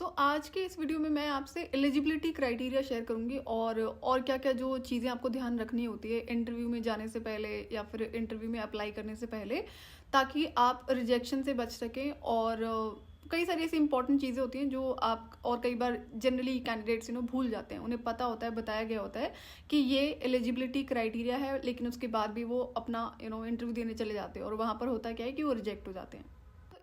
आज के इस वीडियो में मैं आपसे एलिजिबिलिटी क्राइटेरिया शेयर करूंगी और क्या-क्या जो चीज़ें आपको ध्यान रखनी होती है इंटरव्यू में जाने से पहले या फिर इंटरव्यू में अप्लाई करने से पहले, ताकि आप रिजेक्शन से बच सकें। और कई सारी ऐसी इंपॉर्टेंट चीज़ें होती हैं जो आप और कई बार जनरली कैंडिडेट्स भूल जाते हैं। उन्हें पता होता है, बताया गया होता है कि ये एलिजिबिलिटी क्राइटेरिया है, लेकिन उसके बाद भी वो अपना इंटरव्यू देने चले जाते हैं और वहाँ पर होता क्या है कि वो रिजेक्ट हो जाते हैं।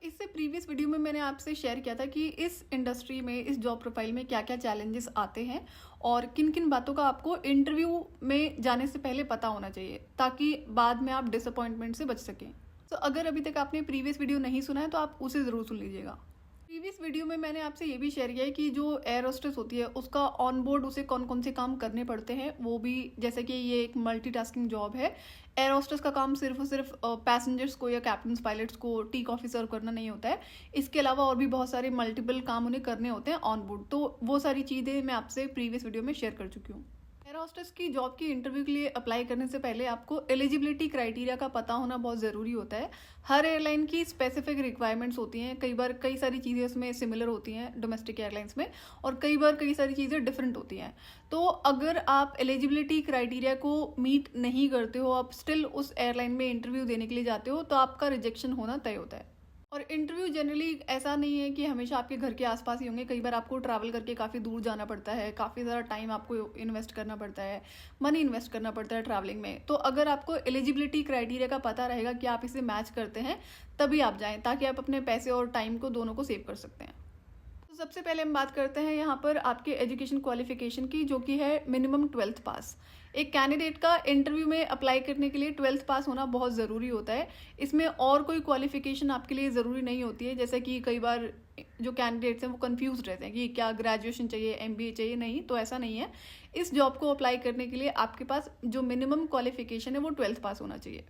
इससे प्रीवियस वीडियो में मैंने आपसे शेयर किया था कि इस इंडस्ट्री में, इस जॉब प्रोफाइल में क्या-क्या चैलेंजेस आते हैं और किन-किन बातों का आपको इंटरव्यू में जाने से पहले पता होना चाहिए, ताकि बाद में आप डिसअपॉइंटमेंट से बच सकें। तो अगर अभी तक आपने प्रीवियस वीडियो नहीं सुना है तो आप उसे ज़रूर सुन लीजिएगा। प्रीवियस वीडियो में मैंने आपसे ये भी शेयर किया है कि जो एयर होस्टेस होती है उसका ऑन बोर्ड उसे कौन कौन से काम करने पड़ते हैं, वो भी जैसे कि ये एक मल्टीटास्किंग जॉब है। एयर होस्टेस का काम सिर्फ और सिर्फ पैसेंजर्स को या कैप्टन पायलट्स को टी कॉफ़ी सर्व करना नहीं होता है। इसके अलावा और भी बहुत सारे मल्टीपल काम उन्हें करने होते हैं ऑन बोर्ड। तो वो सारी चीज़ें मैं आपसे प्रीवियस वीडियो में शेयर कर चुकी हूँ। एयर होस्टेस की जॉब की इंटरव्यू के लिए अप्लाई करने से पहले आपको एलिजिबिलिटी क्राइटेरिया का पता होना बहुत ज़रूरी होता है। हर एयरलाइन की स्पेसिफिक रिक्वायरमेंट्स होती हैं। कई बार कई सारी चीज़ें उसमें सिमिलर होती हैं डोमेस्टिक एयरलाइंस में, और कई बार कई सारी चीज़ें डिफरेंट होती हैं। तो अगर आप एलिजिबिलिटी क्राइटेरिया को मीट नहीं करते हो, आप स्टिल उस एयरलाइन में इंटरव्यू देने के लिए जाते हो, तो आपका रिजेक्शन होना तय होता है। और इंटरव्यू जनरली ऐसा नहीं है कि हमेशा आपके घर के आसपास ही होंगे। कई बार आपको ट्रैवल करके काफ़ी दूर जाना पड़ता है, काफ़ी ज़्यादा टाइम आपको इन्वेस्ट करना पड़ता है, मनी इन्वेस्ट करना पड़ता है ट्रैवलिंग में। तो अगर आपको एलिजिबिलिटी क्राइटेरिया का पता रहेगा कि आप इसे मैच करते हैं, तभी आप जाएं, ताकि आप अपने पैसे और टाइम को दोनों को सेव कर सकते हैं। तो सबसे पहले हम बात करते हैं यहाँ पर आपके एजुकेशन क्वालिफिकेशन की, जो कि है मिनिमम 12th पास। एक कैंडिडेट का इंटरव्यू में अप्लाई करने के लिए 12th पास होना बहुत ज़रूरी होता है। इसमें और कोई क्वालिफिकेशन आपके लिए ज़रूरी नहीं होती है। जैसे कि कई बार जो कैंडिडेट्स हैं वो कंफ्यूज रहते हैं कि क्या ग्रेजुएशन चाहिए, एमबीए चाहिए। नहीं, तो ऐसा नहीं है। इस जॉब को अप्लाई करने के लिए आपके पास जो मिनिमम क्वालिफिकेशन है वो 12th पास होना चाहिए।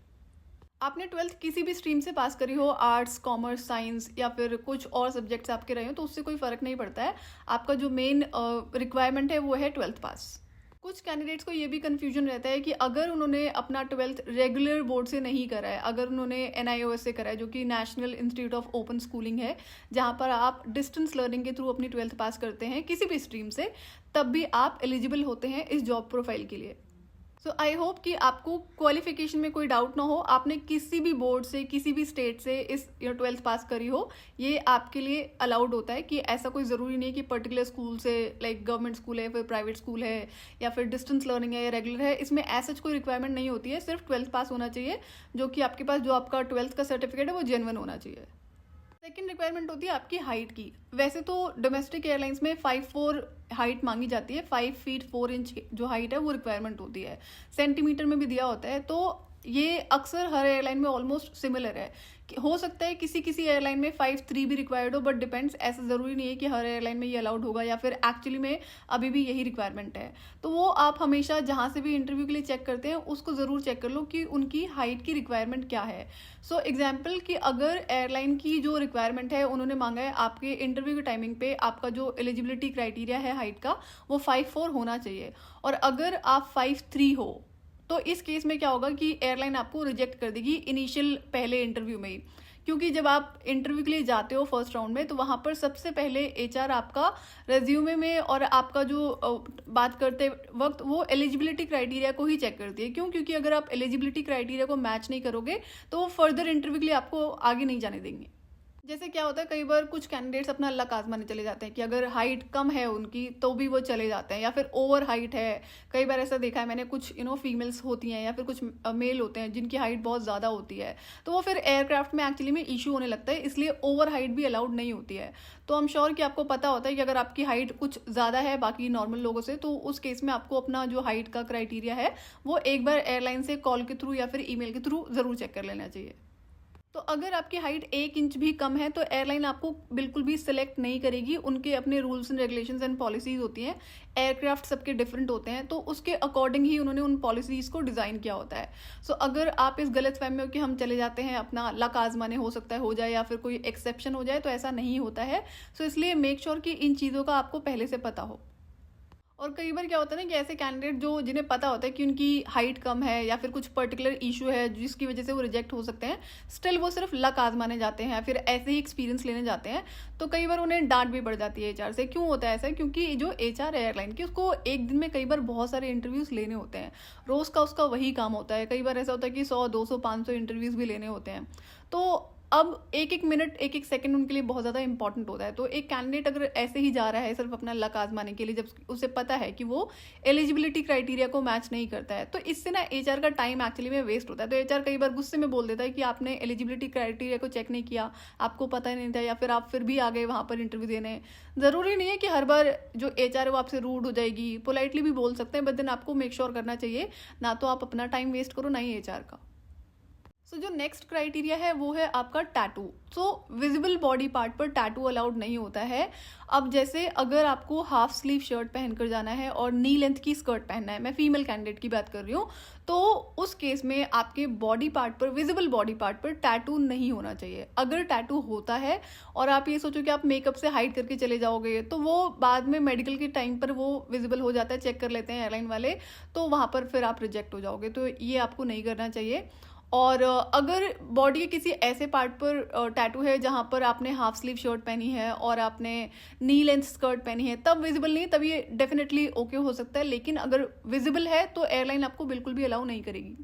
आपने 12th किसी भी स्ट्रीम से पास करी हो, आर्ट्स, कॉमर्स, साइंस या फिर कुछ और सब्जेक्ट्स आपके रहे हो, तो उससे कोई फ़र्क नहीं पड़ता है। आपका जो मेन रिक्वायरमेंट है वो है 12th पास। कुछ कैंडिडेट्स को ये भी कन्फ्यूजन रहता है कि अगर उन्होंने अपना 12th रेगुलर बोर्ड से नहीं करा है, अगर उन्होंने एनआईओएस से करा है, जो कि national institute of open schooling है, जहाँ पर आप डिस्टेंस लर्निंग के थ्रू अपनी 12th पास करते हैं किसी भी स्ट्रीम से, तब भी आप एलिजिबल होते हैं इस जॉब प्रोफाइल के लिए। आई होप कि आपको क्वालिफिकेशन में कोई डाउट ना हो। आपने किसी भी बोर्ड से, किसी भी स्टेट से इस 12th पास करी हो, ये आपके लिए अलाउड होता है। कि ऐसा कोई ज़रूरी नहीं है कि पर्टिकुलर स्कूल से, लाइक गवर्नमेंट स्कूल है, फिर प्राइवेट स्कूल है, या फिर डिस्टेंस लर्निंग है या रेगुलर है, इसमें ऐसा कोई रिक्वायरमेंट नहीं होती है। सिर्फ 12th पास होना चाहिए, जो कि आपके पास जो आपका 12th का सर्टिफिकेट है वो जेन्युइन होना चाहिए। सेकेंड रिक्वायरमेंट होती है आपकी हाइट की। वैसे तो डोमेस्टिक एयरलाइंस में 5'4" हाइट मांगी जाती है। 5 फीट 4 इंच जो हाइट है वो रिक्वायरमेंट होती है। सेंटीमीटर में भी दिया होता है। तो ये अक्सर हर एयरलाइन में ऑलमोस्ट सिमिलर है। हो सकता है किसी किसी एयरलाइन में 5'3" भी रिक्वायर्ड हो, बट डिपेंड्स। ऐसा ज़रूरी नहीं है कि हर एयरलाइन में ये अलाउड होगा, या फिर एक्चुअली में अभी भी यही रिक्वायरमेंट है। तो वो आप हमेशा जहाँ से भी इंटरव्यू के लिए चेक करते हैं, उसको ज़रूर चेक कर लो कि उनकी हाइट की रिक्वायरमेंट क्या है। एग्जाम्पल कि अगर एयरलाइन की जो रिक्वायरमेंट है, उन्होंने मांगा है आपके इंटरव्यू के टाइमिंग पे आपका जो एलिजिबिलिटी क्राइटेरिया है हाइट का, वो 5'4" होना चाहिए, और अगर आप 5'3" हो, तो इस केस में क्या होगा कि एयरलाइन आपको रिजेक्ट कर देगी इनिशियल पहले इंटरव्यू में ही। क्योंकि जब आप इंटरव्यू के लिए जाते हो फर्स्ट राउंड में, तो वहाँ पर सबसे पहले एचआर आपका रेज्यूमे में और आपका जो बात करते वक्त वो एलिजिबिलिटी क्राइटेरिया को ही चेक करती है। क्यों? क्योंकि अगर आप एलिजिबिलिटी क्राइटेरिया को मैच नहीं करोगे, तो वो फर्दर इंटरव्यू के लिए आपको आगे नहीं जाने देंगे। जैसे क्या होता है, कई बार कुछ कैंडिडेट्स अपना लक आजमाने चले जाते हैं कि अगर हाइट कम है उनकी तो भी वो चले जाते हैं, या फिर ओवर हाइट है। कई बार ऐसा देखा है मैंने, कुछ फीमेल्स होती हैं या फिर कुछ मेल होते हैं जिनकी हाइट बहुत ज़्यादा होती है, तो वो फिर एयरक्राफ्ट में एक्चुअली में इशू होने लगता है। इसलिए ओवर हाइट भी अलाउड नहीं होती है। तो आई एम श्योर कि आपको पता होता है कि अगर आपकी हाइट कुछ ज़्यादा है बाकी नॉर्मल लोगों से, तो उस केस में आपको अपना जो हाइट का क्राइटेरिया है वो एक बार एयरलाइन से कॉल के थ्रू या फिर ईमेल के थ्रू ज़रूर चेक कर लेना चाहिए। तो अगर आपकी हाइट 1 इंच भी कम है, तो एयरलाइन आपको बिल्कुल भी सिलेक्ट नहीं करेगी। उनके अपने rules and regulations and policies होती हैं। एयरक्राफ्ट सबके डिफरेंट होते हैं, तो उसके अकॉर्डिंग ही उन्होंने उन पॉलिसीज को डिज़ाइन किया होता है। अगर आप इस गलत फहमी में हो कि हम चले जाते हैं अपना लक आजमाने, हो सकता है हो जाए या फिर कोई एक्सेप्शन हो जाए, तो ऐसा नहीं होता है। इसलिए मेक श्योर कि इन चीज़ों का आपको पहले से पता हो। और कई बार क्या होता है ना कि ऐसे कैंडिडेट जो जिन्हें पता होता है कि उनकी हाइट कम है या फिर कुछ पर्टिकुलर इशू है जिसकी वजह से वो रिजेक्ट हो सकते हैं, स्टिल वो सिर्फ लक आजमाने जाते हैं, फिर ऐसे ही एक्सपीरियंस लेने जाते हैं, तो कई बार उन्हें डांट भी पड़ जाती है एचआर से। क्यों होता है ऐसा? क्योंकि जो एचआर है एयरलाइन की, उसको एक दिन में कई बार बहुत सारे इंटरव्यूज लेने होते हैं, रोज का उसका वही काम होता है। कई बार ऐसा होता है कि 100 200 500 इंटरव्यूज भी लेने होते हैं। तो अब एक एक मिनट एक एक सेकंड उनके लिए बहुत ज़्यादा इंपॉर्टेंट होता है। तो एक कैंडिडेट अगर ऐसे ही जा रहा है सिर्फ अपना लक आजमाने के लिए, जब उसे पता है कि वो एलिजिबिलिटी क्राइटेरिया को मैच नहीं करता है, तो इससे ना एचआर का टाइम एक्चुअली में वेस्ट होता है। तो एचआर कई बार गुस्से में बोल देता है कि आपने एलिजिबिलिटी क्राइटेरिया को चेक नहीं किया, आपको पता ही नहीं था, या फिर आप फिर भी आ गए वहाँ पर इंटरव्यू देने। ज़रूरी नहीं है कि हर बार जो एचआर है वो आपसे रूड हो जाएगी, पोलाइटली भी बोल सकते हैं, बट देन आपको मेक श्योर करना चाहिए ना तो आप अपना टाइम वेस्ट करो, ना ही एचआर का। सो जो नेक्स्ट क्राइटेरिया है वो है आपका टैटू। सो विजिबल बॉडी पार्ट पर टैटू अलाउड नहीं होता है। अब जैसे अगर आपको हाफ स्लीव शर्ट पहनकर जाना है और नी लेंथ की स्कर्ट पहनना है, मैं फीमेल कैंडिडेट की बात कर रही हूँ, तो उस केस में आपके बॉडी पार्ट पर, विजिबल बॉडी पार्ट पर टैटू नहीं होना चाहिए। अगर टैटू होता है और आप ये सोचो कि आप मेकअप से हाइड करके चले जाओगे, तो वो बाद में मेडिकल के टाइम पर वो विजिबल हो जाता है, चेक कर लेते हैं एयरलाइन वाले, तो वहाँ पर फिर आप रिजेक्ट हो जाओगे। तो ये आपको नहीं करना चाहिए। और अगर बॉडी के किसी ऐसे पार्ट पर टैटू है जहाँ पर आपने हाफ स्लीव शर्ट पहनी है और आपने नी लेंथ स्कर्ट पहनी है, तब विजिबल नहीं, तब ये डेफिनेटली ओके हो सकता है। लेकिन अगर विजिबल है तो एयरलाइन आपको बिल्कुल भी अलाउ नहीं करेगी।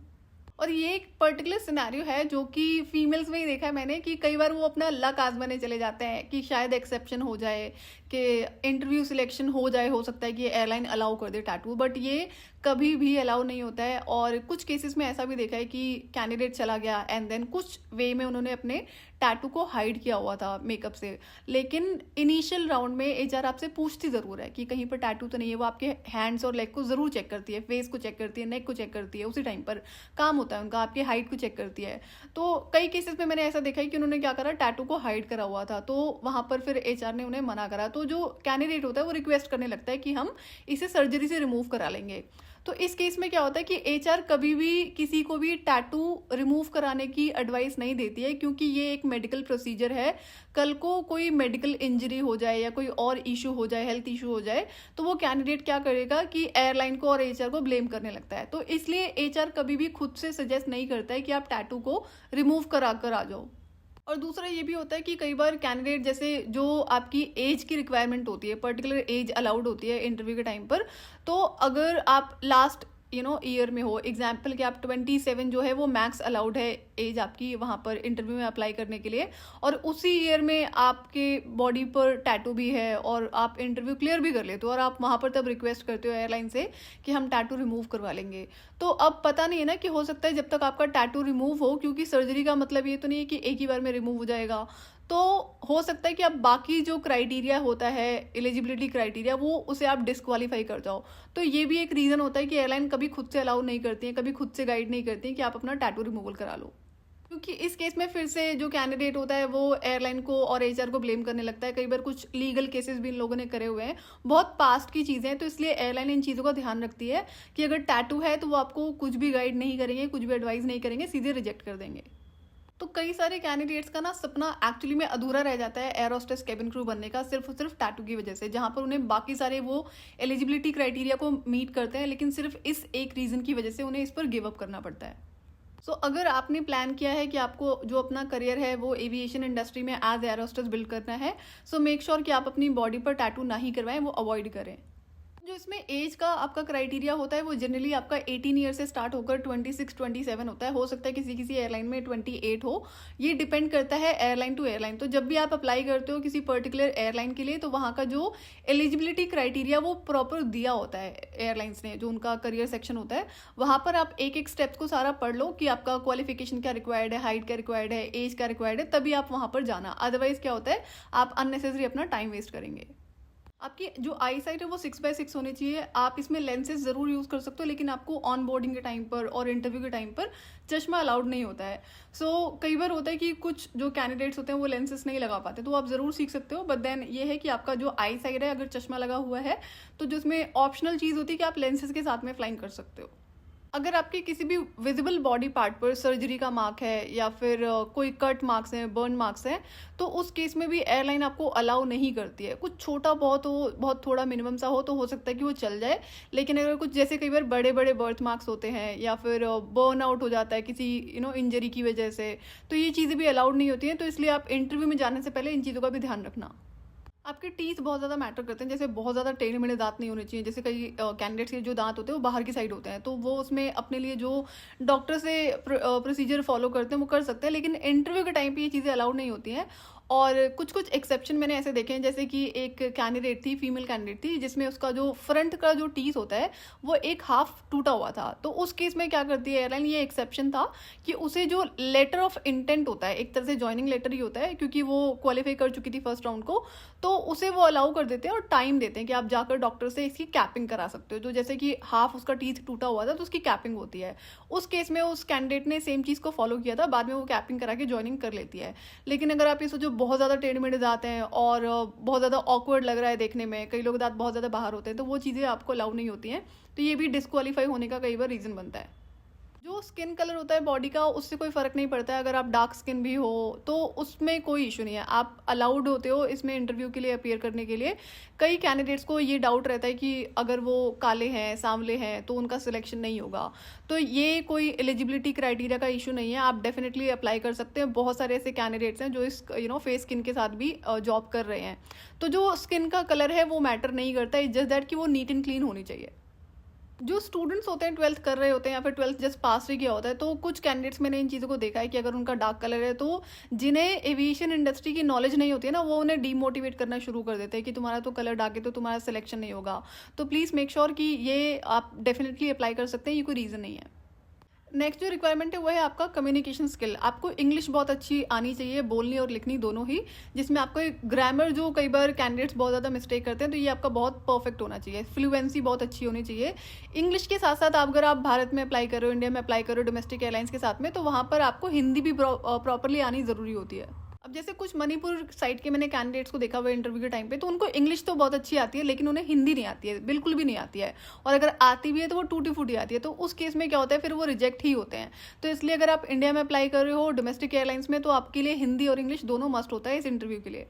और ये एक पर्टिकुलर सिनेरियो है जो कि फीमेल्स में ही देखा है मैंने, कि कई बार वो अपना लक आजमाने चले जाते हैं कि शायद एक्सेप्शन हो जाए, कि इंटरव्यू सिलेक्शन हो जाए, हो सकता है कि एयरलाइन अलाउ कर दे टैटू, बट ये कभी भी अलाउ नहीं होता है। और कुछ केसेस में ऐसा भी देखा है कि कैंडिडेट चला गया एंड देन कुछ वे में उन्होंने अपने टैटू को हाइड किया हुआ था मेकअप से, लेकिन इनिशियल राउंड में एचआर आपसे पूछती ज़रूर है कि कहीं पर टैटू तो नहीं है। वो आपके हैंड्स और लेग को ज़रूर चेक करती है, फेस को चेक करती है, नेक को चेक करती है, उसी टाइम पर काम होता है उनका, आपकी हाइट को चेक करती है। तो कई केसेस में मैंने ऐसा देखा है कि उन्होंने क्या करा, टैटू को हाइड करा हुआ था, तो वहाँ पर फिर एचआर ने उन्हें मना करा। तो जो कैंडिडेट होता है वो रिक्वेस्ट करने लगता है कि हम इसे सर्जरी से रिमूव करा लेंगे। तो इस केस में क्या होता है कि एचआर कभी भी किसी को भी टैटू रिमूव कराने की एडवाइस नहीं देती है, क्योंकि ये एक मेडिकल प्रोसीजर है। कल को कोई मेडिकल इंजरी हो जाए या कोई और इशू हो जाए, हेल्थ इशू हो जाए, तो वो कैंडिडेट क्या करेगा कि एयरलाइन को और एचआर को ब्लेम करने लगता है। तो इसलिए एचआर कभी भी खुद से सजेस्ट नहीं करता है कि आप टैटू को रिमूव करा कर आ जाओ। और दूसरा ये भी होता है कि कई बार कैंडिडेट, जैसे जो आपकी एज की रिक्वायरमेंट होती है, पर्टिकुलर एज अलाउड होती है इंटरव्यू के टाइम पर, तो अगर आप लास्ट ईयर में हो, एग्जाम्पल कि आप 27 जो है वो मैक्स अलाउड है एज आपकी वहाँ पर इंटरव्यू में अप्लाई करने के लिए, और उसी ईयर में आपके बॉडी पर टैटू भी है और आप इंटरव्यू क्लियर भी कर लेते हो, और आप वहाँ पर तब रिक्वेस्ट करते हो एयरलाइन से कि हम टैटू रिमूव करवा लेंगे। तो अब पता नहीं है ना कि हो सकता है जब तक आपका टैटू रिमूव हो, क्योंकि सर्जरी का मतलब ये तो नहीं है कि एक ही बार में रिमूव हो जाएगा, तो हो सकता है कि आप बाकी जो क्राइटेरिया होता है, एलिजिबिलिटी क्राइटेरिया, वो उसे आप डिस्क्वालीफाई कर जाओ। तो ये भी एक रीज़न होता है कि एयरलाइन कभी खुद से अलाउ नहीं करती है, कभी खुद से गाइड नहीं करती है कि आप अपना टैटू रिमूवल करा लो। क्योंकि इस केस में फिर से जो कैंडिडेट होता है वो एयरलाइन को और एचआर को ब्लेम करने लगता है। कई बार कुछ लीगल केसेस भी इन लोगों ने करे हुए हैं, बहुत पास्ट की चीज़ें हैं, तो इसलिए एयरलाइन इन चीज़ों का ध्यान रखती है कि अगर टैटू है तो वो आपको कुछ भी गाइड नहीं करेंगे, कुछ भी एडवाइस नहीं करेंगे, सीधे रिजेक्ट कर देंगे। तो कई सारे कैंडिडेट्स का ना सपना एक्चुअली में अधूरा रह जाता है एयर होस्टेस केबिन क्रू बनने का, सिर्फ और सिर्फ टैटू की वजह से, जहाँ पर उन्हें बाकी सारे वो एलिजिबिलिटी क्राइटेरिया को मीट करते हैं, लेकिन सिर्फ इस एक रीज़न की वजह से उन्हें इस पर गिव अप करना पड़ता है। सो अगर आपने प्लान किया है कि आपको जो अपना करियर है वो एविएशन इंडस्ट्री में एज एयर होस्टेस बिल्ड करना है, सो मेक श्योर कि आप अपनी बॉडी पर टैटू ना ही करवाएं, वो अवॉइड करें। जो इसमें एज का आपका क्राइटेरिया होता है वो जनरली आपका 18 ईयर से स्टार्ट होकर 26-27 होता है। हो सकता है किसी किसी एयरलाइन में 28 हो, ये डिपेंड करता है एयरलाइन टू एयरलाइन। तो जब भी आप अप्लाई करते हो किसी पर्टिकुलर एयरलाइन के लिए, तो वहाँ का जो एलिजिबिलिटी क्राइटेरिया वो प्रॉपर दिया होता है एयरलाइंस ने, जो उनका करियर सेक्शन होता है, वहाँ पर आप एक एक स्टेप्स को सारा पढ़ लो कि आपका क्वालिफिकेशन क्या रिक्वायर्ड है, हाइट क्या रिक्वायर्ड है, एज क्या रिक्वायर्ड है, तभी आप वहाँ पर जाना। अदरवाइज क्या होता है, आप अननेसेसरी अपना टाइम वेस्ट करेंगे। आपकी जो आई साइट है वो 6x6 होनी चाहिए। आप इसमें लेंसेज ज़रूर यूज़ कर सकते हो, लेकिन आपको ऑन बोर्डिंग के टाइम पर और इंटरव्यू के टाइम पर चश्मा अलाउड नहीं होता है। कई बार होता है कि कुछ जो कैंडिडेट्स होते हैं वो लेंसेज नहीं लगा पाते, तो आप ज़रूर सीख सकते हो, बट देन ये है कि आपका जो आई साइड है, अगर चश्मा लगा हुआ है तो जो इसमें ऑप्शनल चीज़ होती है कि आप लेंसेज के साथ में फ्लाइंग कर सकते हो। अगर आपके किसी भी विजिबल बॉडी पार्ट पर सर्जरी का मार्क है या फिर कोई कट मार्क्स हैं, बर्न मार्क्स हैं, तो उस केस में भी एयरलाइन आपको अलाउ नहीं करती है। कुछ छोटा बहुत हो, बहुत थोड़ा मिनिमम सा हो सकता है कि वो चल जाए। लेकिन अगर कुछ जैसे कई बार बड़े-बड़े बर्थ मार्क्स होते हैं या फिर बर्न आउट हो जाता है किसी इंजरी की वजह से, तो ये चीज़ें भी अलाउड नहीं होती हैं। तो इसलिए आप इंटरव्यू में जाने से पहले इन चीज़ों का भी ध्यान रखना। आपके टीथ बहुत ज़्यादा मैटर करते हैं, जैसे बहुत ज़्यादा टेढ़े-मेढ़े दाँत नहीं होने चाहिए। जैसे कई कैंडिडेट्स के जो दाँत होते हैं वो बाहर की साइड होते हैं, तो वो उसमें अपने लिए जो डॉक्टर से प्रोसीजर फॉलो करते हैं वो कर सकते हैं, लेकिन इंटरव्यू के टाइम पे ये चीज़ें अलाउड नहीं होती हैं। और कुछ-कुछ एक्सेप्शन मैंने ऐसे देखे हैं, जैसे कि एक कैंडिडेट थी, फीमेल कैंडिडेट थी, जिसमें उसका जो फ्रंट का जो टीथ होता है, वो एक हाफ टूटा हुआ था। तो उस केस में क्या करती है एयरलाइन, ये एक्सेप्शन था कि उसे जो लेटर ऑफ इंटेंट होता है, एक तरह से जॉइनिंग लेटर ही होता है, क्योंकि वो क्वालीफाई कर चुकी थी फर्स्ट राउंड को, तो उसे वो अलाउ कर देते हैं और टाइम देते हैं कि आप जाकर डॉक्टर से इसकी कैपिंग करा सकते हो। जो जैसे कि हाफ उसका टीथ टूटा हुआ था, तो उसकी कैपिंग होती है। उस केस में उस कैंडिडेट ने सेम चीज़ को फॉलो किया था, बाद में वो कैपिंग करा के जॉइनिंग कर लेती है। लेकिन अगर आप ये सोचो बहुत ज़्यादा टेढ़े-मेढ़े दाँत हैं और बहुत ज़्यादा ऑकवर्ड लग रहा है देखने में, कई लोग दाँत बहुत ज़्यादा बाहर होते हैं, तो वो चीज़ें आपको अलाउ नहीं होती हैं। तो ये भी डिस्क्वालीफाई होने का कई बार रीज़न बनता है। जो स्किन कलर होता है बॉडी का, उससे कोई फ़र्क नहीं पड़ता है। अगर आप डार्क स्किन भी हो तो उसमें कोई इशू नहीं है, आप अलाउड होते हो इसमें इंटरव्यू के लिए अपीयर करने के लिए। कई कैंडिडेट्स को ये डाउट रहता है कि अगर वो काले हैं, सांवले हैं, तो उनका सिलेक्शन नहीं होगा। तो ये कोई एलिजिबिलिटी क्राइटेरिया का इशू नहीं है, आप डेफिनेटली अप्लाई कर सकते हैं। बहुत सारे ऐसे कैंडिडेट्स हैं जो इस फेस स्किन के साथ भी जॉब कर रहे हैं। तो जो स्किन का कलर है वो मैटर नहीं करता, इट्स जस्ट दैट कि वो नीट एंड क्लीन होनी चाहिए। जो स्टूडेंट्स होते हैं 12th कर रहे होते हैं या फिर 12th जस्ट पास ही किया होता है, तो कुछ कैंडिडेट्स मैंने इन चीज़ों को देखा है कि अगर उनका डार्क कलर है, तो जिन्हें एविएशन इंडस्ट्री की नॉलेज नहीं होती है ना, वो उन्हें डीमोटिवेट करना शुरू कर देते हैं कि तुम्हारा तो कलर डार्क है तो तुम्हारा सिलेक्शन नहीं होगा। तो प्लीज़ मेक श्योर कि ये आप डेफिनेटली अप्लाई कर सकते हैं, ये कोई रीज़न नहीं है। नेक्स्ट जो रिक्वायरमेंट है वो है आपका कम्युनिकेशन स्किल। आपको इंग्लिश बहुत अच्छी आनी चाहिए, बोलनी और लिखनी दोनों ही, जिसमें आपको एक ग्रामर, जो कई बार कैंडिडेट्स बहुत ज़्यादा मिस्टेक करते हैं, तो ये आपका बहुत परफेक्ट होना चाहिए। फ्लुएंसी बहुत अच्छी होनी चाहिए। इंग्लिश के साथ साथ अगर आप भारत में अप्लाई कर रहे हो, इंडिया में अप्लाई कर रहे हो डोमेस्टिक एयरलाइंस के साथ में, तो वहाँ पर आपको हिंदी भी प्रॉपरली आनी ज़रूरी होती है। अब जैसे कुछ मणिपुर साइड के मैंने कैंडिडेट्स को देखा हुआ इंटरव्यू के टाइम पे, तो उनको इंग्लिश तो बहुत अच्छी आती है, लेकिन उन्हें हिंदी नहीं आती है, बिल्कुल भी नहीं आती है। और अगर आती भी है तो वो टूटी फूटी आती है। तो उस केस में क्या होता है, फिर वो रिजेक्ट ही होते हैं। तो इसलिए अगर आप इंडिया में अप्लाई कर रहे हो डोमेस्टिक एयरलाइंस में, तो आपके लिए हिंदी और इंग्लिश दोनों मस्ट होता है इस इंटरव्यू के लिए।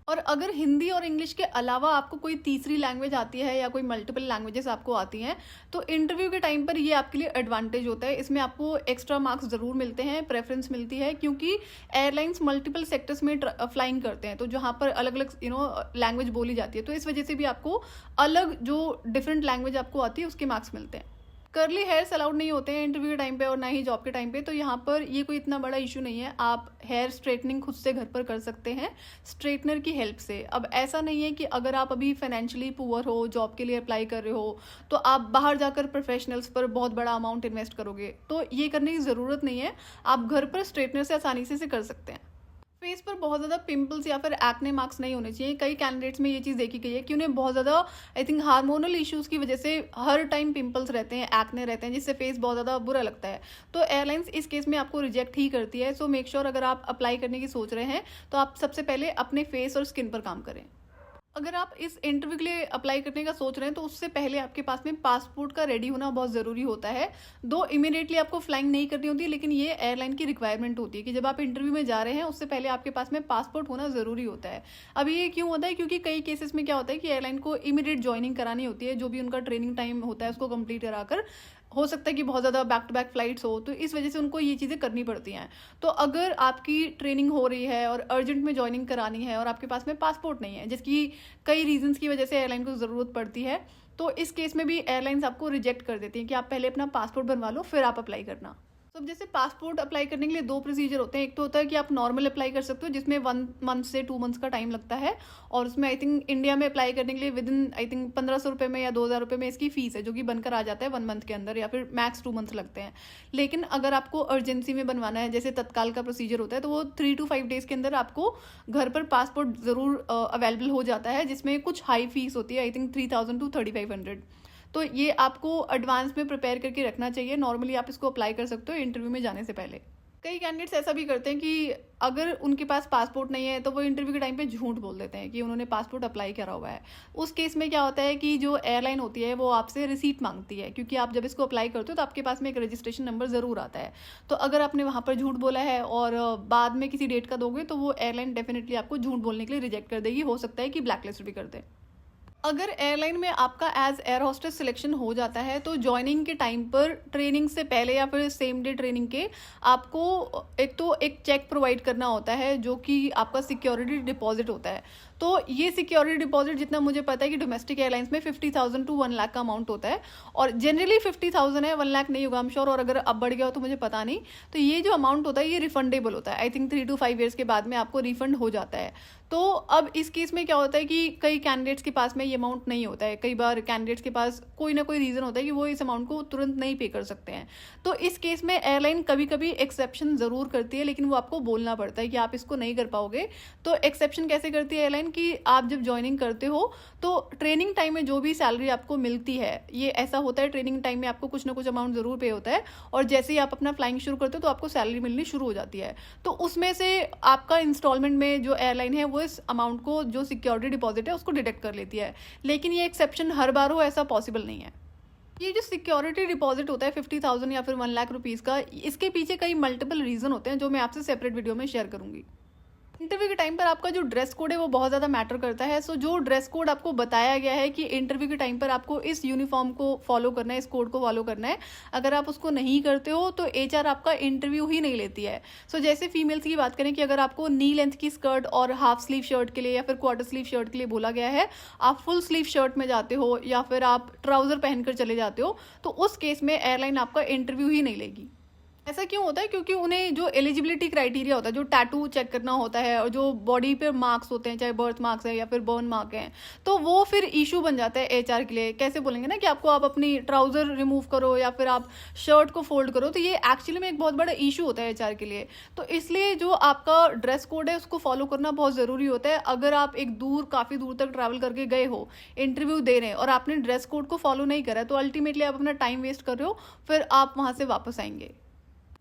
और अगर हिंदी और इंग्लिश के अलावा आपको कोई तीसरी लैंग्वेज आती है या कोई मल्टीपल लैंग्वेजेस आपको आती हैं, तो इंटरव्यू के टाइम पर ये आपके लिए एडवांटेज होता है। इसमें आपको एक्स्ट्रा मार्क्स ज़रूर मिलते हैं, प्रेफरेंस मिलती है, क्योंकि एयरलाइंस मल्टीपल सेक्टर्स में फ्लाइंग करते हैं, तो जहाँ पर अलग अलग लैंग्वेज बोली जाती है, तो इस वजह से भी आपको अलग जो डिफरेंट लैंग्वेज आपको आती है उसके मार्क्स मिलते हैं। कर्ली हेयर्स अलाउड नहीं होते हैं इंटरव्यू के टाइम पे और ना ही जॉब के टाइम पे, तो यहाँ पर ये कोई इतना बड़ा इशू नहीं है। आप हेयर स्ट्रेटनिंग खुद से घर पर कर सकते हैं स्ट्रेटनर की हेल्प से। अब ऐसा नहीं है कि अगर आप अभी फाइनेंशियली पुअर हो, जॉब के लिए अप्लाई कर रहे हो, तो आप बाहर जाकर प्रोफेशनल्स पर बहुत बड़ा अमाउंट इन्वेस्ट करोगे, तो ये करने की ज़रूरत नहीं है। आप घर पर स्ट्रेटनर से आसानी से इसे कर सकते हैं। फेस पर बहुत ज़्यादा पिंपल्स या फिर एक्ने मार्क्स नहीं होने चाहिए। कई कैंडिडेट्स में ये चीज़ देखी गई है कि उन्हें बहुत ज़्यादा आई थिंक हार्मोनल इश्यूज़ की वजह से हर टाइम पिंपल्स रहते हैं, एक्ने रहते हैं, जिससे फेस बहुत ज़्यादा बुरा लगता है। तो एयरलाइंस इस केस में आपको रिजेक्ट ही करती है। सो मेक श्योर अगर आप अप्लाई करने की सोच रहे हैं, तो आप सबसे पहले अपने फेस और स्किन पर काम करें। अगर आप इस इंटरव्यू के लिए अप्लाई करने का सोच रहे हैं, तो उससे पहले आपके पास में पासपोर्ट का रेडी होना बहुत ज़रूरी होता है। दो इमीडिएटली आपको फ्लाइंग नहीं करनी होती, लेकिन ये एयरलाइन की रिक्वायरमेंट होती है कि जब आप इंटरव्यू में जा रहे हैं उससे पहले आपके पास में पासपोर्ट होना ज़रूरी होता है। अभी ये क्यों होता है, क्योंकि कई केसेस में क्या होता है कि एयरलाइन को इमीडिएट ज्वाइनिंग करानी होती है, जो भी उनका ट्रेनिंग टाइम होता है उसको कंप्लीट कराकर। हो सकता है कि बहुत ज़्यादा बैक टू बैक फ्लाइट्स हो, तो इस वजह से उनको ये चीज़ें करनी पड़ती हैं। तो अगर आपकी ट्रेनिंग हो रही है और अर्जेंट में ज्वाइनिंग करानी है और आपके पास में पासपोर्ट नहीं है, जिसकी कई रीजंस की वजह से एयरलाइन को ज़रूरत पड़ती है, तो इस केस में भी एयरलाइंस आपको रिजेक्ट कर देती हैं कि आप पहले अपना पासपोर्ट बनवा लो, फिर आप अप्लाई करना। तो अब जैसे पासपोर्ट अप्लाई करने के लिए दो प्रोसीजर होते हैं। एक तो होता है कि आप नॉर्मल अप्लाई कर सकते हो, जिसमें 1 मंथ से 2 मंथ्स का टाइम लगता है, और उसमें आई थिंक इंडिया में अप्लाई करने के लिए विद इन आई थिंक 1500 रुपये में या 2000 रुपये में इसकी फीस है, जो कि बनकर आ जाता है 1 मंथ के अंदर, या फिर मैक्स 2 मंथ्स लगते हैं। लेकिन अगर आपको अर्जेंसी में बनवाना है, जैसे तत्काल का प्रोसीजर होता है, तो वो 3 to 5 डेज़ के अंदर आपको घर पर पासपोर्ट ज़रूर अवेलेबल हो जाता है, जिसमें कुछ हाई फीस होती है, आई थिंक 3000 to 3500। तो ये आपको एडवांस में प्रिपेयर करके रखना चाहिए। नॉर्मली आप इसको अप्लाई कर सकते हो इंटरव्यू में जाने से पहले। कई कैंडिडेट्स ऐसा भी करते हैं कि अगर उनके पास पासपोर्ट नहीं है तो वो इंटरव्यू के टाइम पे झूठ बोल देते हैं कि उन्होंने पासपोर्ट अप्लाई करा हुआ है। उस केस में क्या होता है कि जो एयरलाइन होती है वो आपसे रिसीट मांगती है, क्योंकि आप जब इसको अप्लाई करते हो तो आपके पास में एक रजिस्ट्रेशन नंबर ज़रूर आता है। तो अगर आपने वहाँ पर झूठ बोला है और बाद में किसी डेट का दोगे तो वो एयरलाइन डेफिनेटली आपको झूठ बोलने के लिए रिजेक्ट कर देगी, हो सकता है कि ब्लैकलिस्ट भी कर दे। अगर एयरलाइन में आपका एज एयर होस्टेस सिलेक्शन हो जाता है तो जॉइनिंग के टाइम पर ट्रेनिंग से पहले या फिर सेम डे ट्रेनिंग के आपको एक चेक प्रोवाइड करना होता है जो कि आपका सिक्योरिटी डिपॉजिट होता है। तो ये सिक्योरिटी डिपॉजिट जितना मुझे पता है कि डोमेस्टिक एयरलाइंस में 50,000 टू 1 लाख का अमाउंट होता है, और जनरली 50,000 है, 1 लाख नहीं होगा, आई एम श्योर, और अगर अब बढ़ गया हो तो मुझे पता नहीं। तो ये जो अमाउंट होता है ये रिफंडेबल होता है, आई थिंक 3 to 5 ईयर्स के बाद में आपको रिफंड हो जाता है। तो अब इस केस में क्या होता है कि कई कैंडिडेट्स के पास में ये अमाउंट नहीं होता है, कई बार कैंडिडेट्स के पास कोई ना कोई रीज़न होता है कि वो इस अमाउंट को तुरंत नहीं पे कर सकते हैं। तो इस केस में एयरलाइन कभी कभी एक्सेप्शन ज़रूर करती है, लेकिन वो आपको बोलना पड़ता है कि आप इसको नहीं कर पाओगे। तो एक्सेप्शन कैसे करती है एयरलाइन कि आप जब ज्वाइनिंग करते हो तो ट्रेनिंग टाइम में जो भी सैलरी आपको मिलती है, ये ऐसा होता है ट्रेनिंग टाइम में आपको कुछ ना कुछ अमाउंट ज़रूर पे होता है, और जैसे ही आप अपना फ्लाइंग शुरू करते हो तो आपको सैलरी मिलनी शुरू हो जाती है। तो उसमें से आपका इंस्टॉलमेंट में जो एयरलाइन है वो इस अमाउंट को, जो सिक्योरिटी डिपॉजिट है, उसको डिडक्ट कर लेती है। लेकिन ये एक्सेप्शन हर बार हो ऐसा पॉसिबल नहीं है। ये जो सिक्योरिटी डिपॉजिट होता है 50,000 या फिर 1 लाख रुपीज़ का, इसके पीछे कई मल्टीपल रीज़न होते हैं जो मैं आपसे सेपरेट वीडियो में शेयर करूंगी। इंटरव्यू के टाइम पर आपका जो ड्रेस कोड है वो बहुत ज़्यादा मैटर करता है। सो जो ड्रेस कोड आपको बताया गया है कि इंटरव्यू के टाइम पर आपको इस यूनिफॉर्म को फॉलो करना है, इस कोड को फॉलो करना है, अगर आप उसको नहीं करते हो तो एचआर आपका इंटरव्यू ही नहीं लेती है। सो जैसे फीमेल्स की बात करें कि अगर आपको नी लेंथ की स्कर्ट और हाफ स्लीव शर्ट के लिए या फिर क्वार्टर स्लीव शर्ट के लिए बोला गया है, आप फुल स्लीव शर्ट में जाते हो या फिर आप ट्राउज़र पहनकर चले जाते हो, तो उस केस में एयरलाइन आपका इंटरव्यू ही नहीं लेगी। ऐसा क्यों होता है? क्योंकि उन्हें जो एलिजिबिलिटी क्राइटेरिया होता है, जो टैटू चेक करना होता है और जो बॉडी पे मार्क्स होते हैं, चाहे बर्थ मार्क्स है या फिर बर्न मार्क है, तो वो फिर इशू बन जाता है एचआर के लिए। कैसे बोलेंगे ना कि आपको आप अपनी ट्राउजर रिमूव करो या फिर आप शर्ट को फोल्ड करो, तो ये एक्चुअली में एक बहुत बड़ा इशू होता है एचआर के लिए। तो इसलिए जो आपका ड्रेस कोड है उसको फॉलो करना बहुत ज़रूरी होता है। अगर आप काफ़ी दूर तक ट्रैवल करके गए हो इंटरव्यू देने और आपने ड्रेस कोड को फॉलो नहीं करा, तो अल्टीमेटली आप अपना टाइम वेस्ट कर रहे हो, फिर आप वहाँ से वापस आएंगे।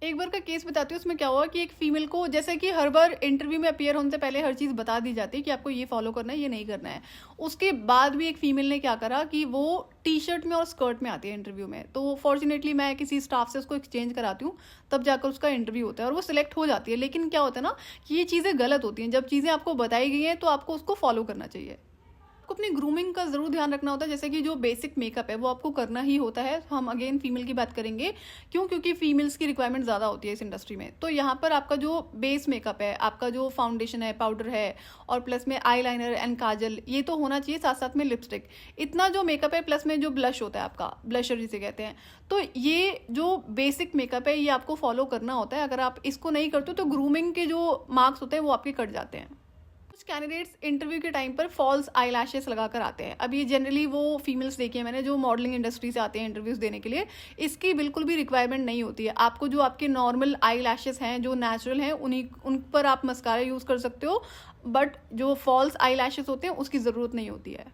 एक बार का केस बताती हूँ। उसमें क्या हुआ कि एक फीमेल को, जैसे कि हर बार इंटरव्यू में अपीयर होने से पहले हर चीज़ बता दी जाती है कि आपको ये फॉलो करना है, ये नहीं करना है। उसके बाद भी एक फीमेल ने क्या करा कि वो टी शर्ट में और स्कर्ट में आती है इंटरव्यू में। तो फॉर्चुनेटली मैं किसी स्टाफ से उसको एक्सचेंज कराती हूँ, तब जाकर उसका इंटरव्यू होता है और वो सिलेक्ट हो जाती है। लेकिन क्या होता है ना कि ये चीज़ें गलत होती हैं। जब चीज़ें आपको बताई गई हैं तो आपको उसको फॉलो करना चाहिए। आपको अपनी ग्रूमिंग का ज़रूर ध्यान रखना होता है, जैसे कि जो बेसिक मेकअप है वो आपको करना ही होता है। हम अगेन फीमेल की बात करेंगे, क्यों? क्योंकि फीमेल्स की रिक्वायरमेंट ज़्यादा होती है इस इंडस्ट्री में। तो यहाँ पर आपका जो बेस मेकअप है, आपका जो फाउंडेशन है, पाउडर है, और प्लस में आई लाइनर एंड काजल, ये तो होना चाहिए, साथ साथ में लिपस्टिक। इतना जो मेकअप है, प्लस में जो ब्लश होता है आपका, ब्लशर जिसे कहते हैं, तो ये जो बेसिक मेकअप है ये आपको फॉलो करना होता है। अगर आप इसको नहीं करते हो तो ग्रूमिंग के जो मार्क्स होते हैं वो आपके कट जाते हैं। कुछ कैंडिडेट्स इंटरव्यू के टाइम पर फॉल्स आई लैशेस लगाकर आते हैं। अब ये जनरली वो फीमेल्स देखी है मैंने जो मॉडलिंग इंडस्ट्री से आते हैं इंटरव्यूज देने के लिए। इसकी बिल्कुल भी रिक्वायरमेंट नहीं होती है। आपको जो आपके नॉर्मल आई लैशेस हैं, जो नेचुरल हैं, उन पर आप मस्कारा यूज़ कर सकते हो, बट जो फॉल्स आई लैशेस होते हैं उसकी ज़रूरत नहीं होती है।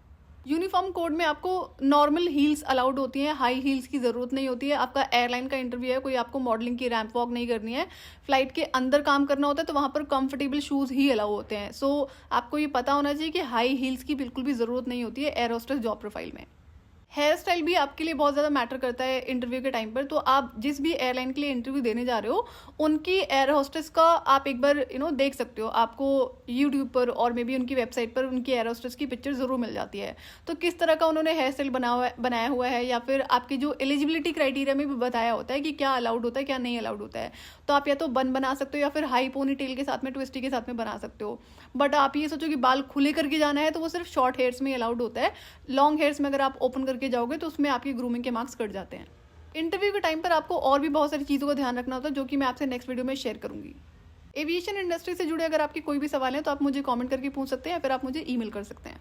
यूनिफॉर्म कोड में आपको नॉर्मल हील्स अलाउड होती हैं, हाई हील्स की ज़रूरत नहीं होती है। आपका एयरलाइन का इंटरव्यू है, कोई आपको मॉडलिंग की रैंप वॉक नहीं करनी है, फ्लाइट के अंदर काम करना होता है, तो वहाँ पर कंफर्टेबल शूज़ ही अलाउ होते हैं। सो आपको ये पता होना चाहिए कि हाई हील्स की बिल्कुल भी ज़रूरत नहीं होती है एयर होस्टेस जॉब प्रोफाइल में। हेयर स्टाइल भी आपके लिए बहुत ज़्यादा मैटर करता है इंटरव्यू के टाइम पर। तो आप जिस भी एयरलाइन के लिए इंटरव्यू देने जा रहे हो, उनकी एयर होस्टेस का आप एक बार देख सकते हो। आपको यूट्यूब पर और मे बी उनकी वेबसाइट पर उनकी एयर होस्टेस की पिक्चर ज़रूर मिल जाती है। तो किस तरह का उन्होंने हेयर स्टाइल बनाया हुआ है, या फिर आपकी जो एलिजिबिलिटी क्राइटेरिया में भी बताया होता है कि क्या अलाउड होता है, क्या नहीं अलाउड होता है। तो आप या तो बन बना सकते हो या फिर हाई पोनी टेल के साथ में, ट्विस्टी के साथ में बना सकते हो। बट आप ये सोचो कि बाल खुले करके जाना है तो वो सिर्फ शॉर्ट हेयर्स में अलाउड होता है। लॉन्ग हेयर्स में अगर आप ओपन करके जाओगे तो उसमें आपकी ग्रूमिंग के मार्क्स कट जाते हैं। इंटरव्यू के टाइम पर आपको और भी बहुत सारी चीज़ों का ध्यान रखना होता है, जो कि मैं आपसे नेक्स्ट वीडियो में शेयर करूंगी। एविएशन इंडस्ट्री से जुड़े अगर आपके कोई भी सवाल हैं तो आप मुझे कमेंट करके पूछ सकते हैं या फिर आप मुझे ईमेल कर सकते हैं।